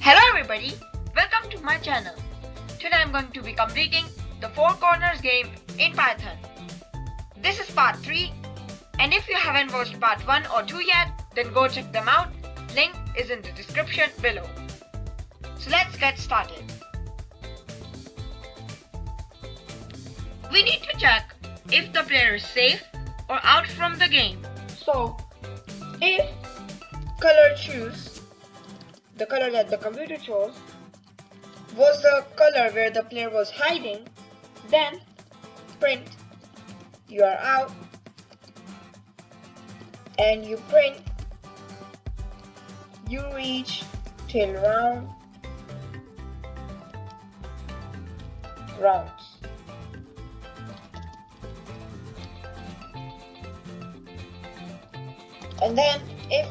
Hello everybody, welcome to my channel. Today I'm going to be completing the 4 corners game in Python. This is part 3, and if you haven't watched part 1 or 2 yet, then go check them out. Link is in the description below. So let's get started. We need to check if the player is safe or out from the game. So if color choose, the color that the computer chose, was the color where the player was hiding, then print you are out, and you print you reach till rounds. And then if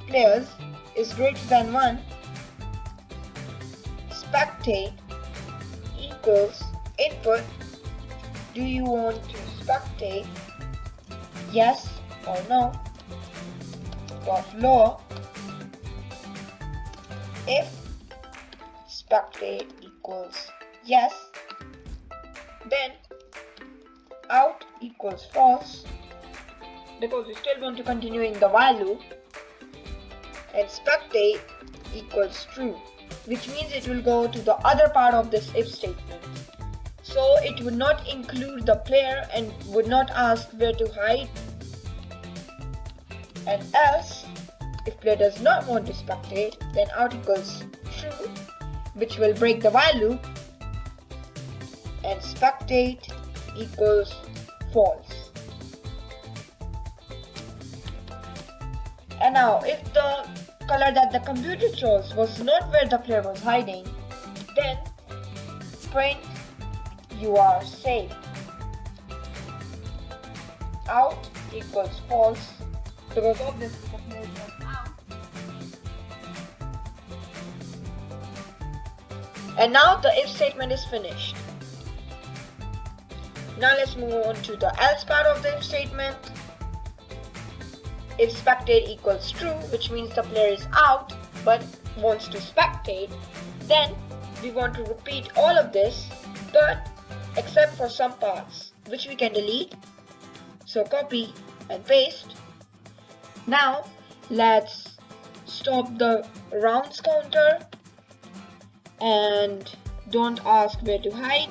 players is greater than 1, spectate equals input. Do you want to spectate? Yes or no? Of lower. If spectate equals yes, then out equals false, because we still want to continue in the while loop, and spectate equals true, which means it will go to the other part of this if statement. So it would not include the player and would not ask where to hide. And else, if player does not want to spectate, then out equals true, which will break the while loop, and spectate equals false. And now if the color that the computer chose was not where the player was hiding, then print you are safe. Out equals false, because obviously the player was out. And now the if statement is finished. Now let's move on to the else part of the if statement. If spectate equals true, which means the player is out but wants to spectate, then we want to repeat all of this, but except for some parts which we can delete. So copy and paste. Now let's stop the rounds counter and don't ask where to hide.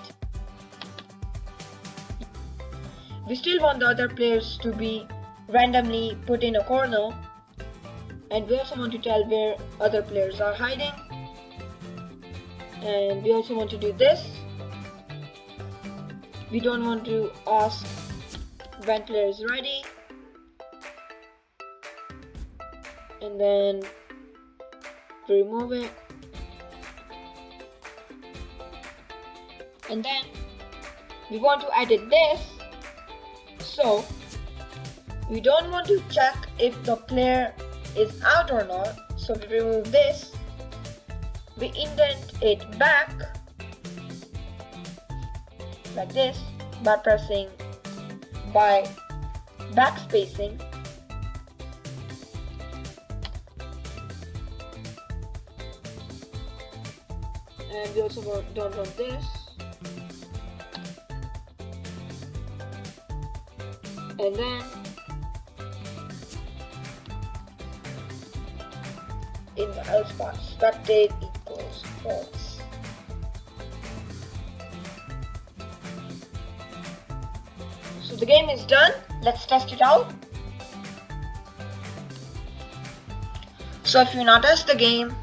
We still want the other players to be randomly put in a corner, and we also want to tell where other players are hiding, and we also want to do this. We don't want to ask when player is ready, and then remove it, and then we want to edit this. So we don't want to check if the player is out or not, so we remove this. We indent it back like this by pressing backspacing. And we also don't want this. And then in the else part, spectate equals false. So the game is done. Let's test it out. So if you notice the game,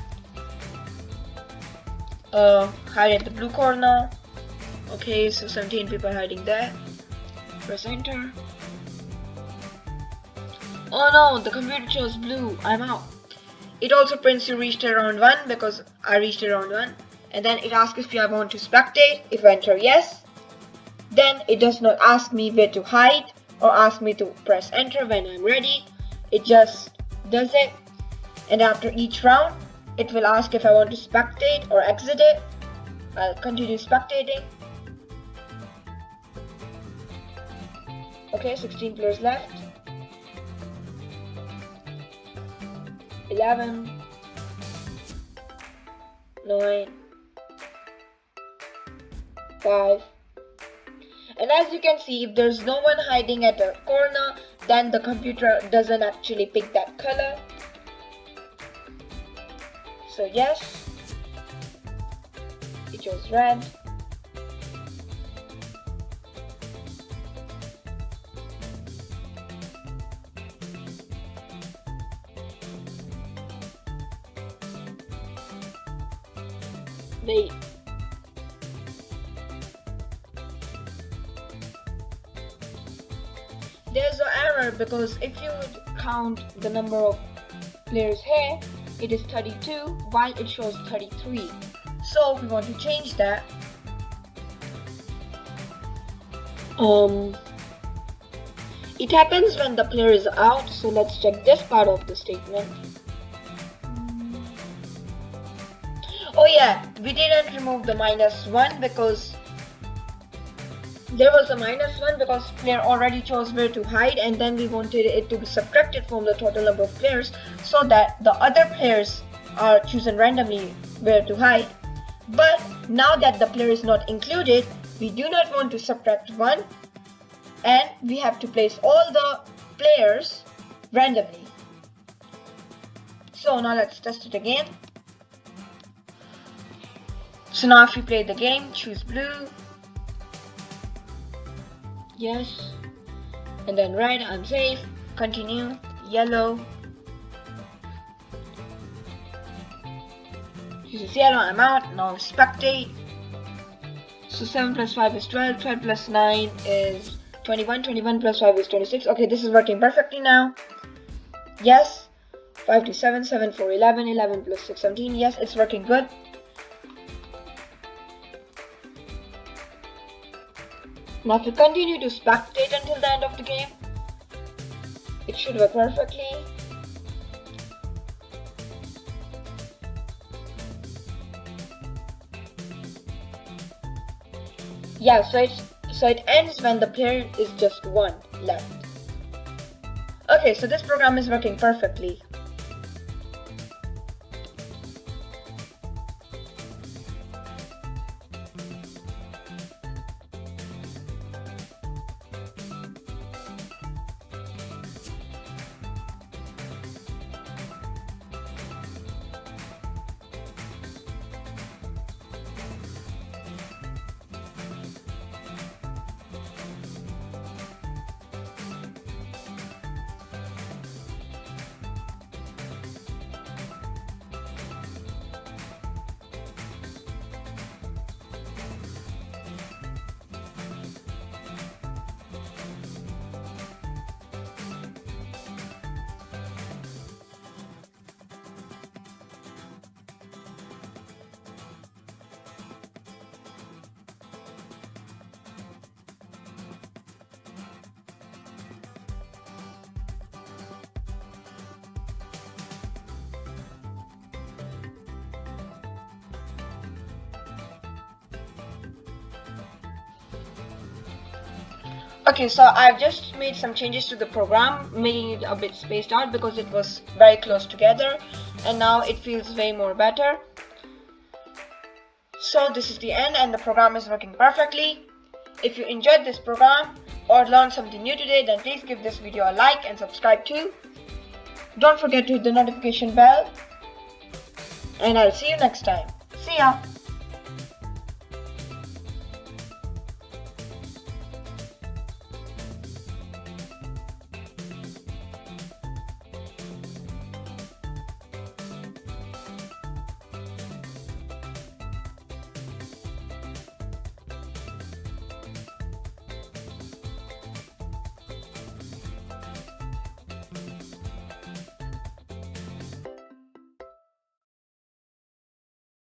hide at the blue corner. Okay, so 17 people hiding there. Press enter. Oh no, the computer chose blue. I'm out. It also prints you reached around 1 because I reached around 1. And then it asks if I want to spectate. If I enter yes, then it does not ask me where to hide or ask me to press enter when I'm ready. It just does it. And after each round, it will ask if I want to spectate or exit it. I'll continue spectating. Okay, 16 players left. 11, 9, 5. And as you can see, if there's no one hiding at a corner, then the computer doesn't actually pick that color. So yes, it chose red. Wait. There's an error because if you would count the number of players here, it is 32 while it shows 33. So we want to change that. It happens when the player is out, so let's check this part of the statement. Oh yeah, we didn't remove the -1 because there was a -1 because player already chose where to hide, and then we wanted it to be subtracted from the total number of players so that the other players are chosen randomly where to hide. But now that the player is not included, we do not want to subtract 1 and we have to place all the players randomly. So now let's test it again. So now if we play the game, choose blue. Yes. And then red, I'm safe. Continue. Yellow. This is yellow, I'm out. Now spectate. So 7 plus 5 is 12. 12 plus 9 is 21. 21 plus 5 is 26. Okay, this is working perfectly now. Yes. 5 to 7. 7 for 11. 11 plus 6, 17. Yes, it's working good. Now if you continue to spectate until the end of the game, it should work perfectly. Yeah, so it ends when the player is just 1 left. Okay, so this program is working perfectly. Okay, so I've just made some changes to the program, making it a bit spaced out because it was very close together, and now it feels way more better. So this is the end and the program is working perfectly. If you enjoyed this program or learned something new today, then please give this video a like and subscribe too. Don't forget to hit the notification bell, and I'll see you next time. See ya!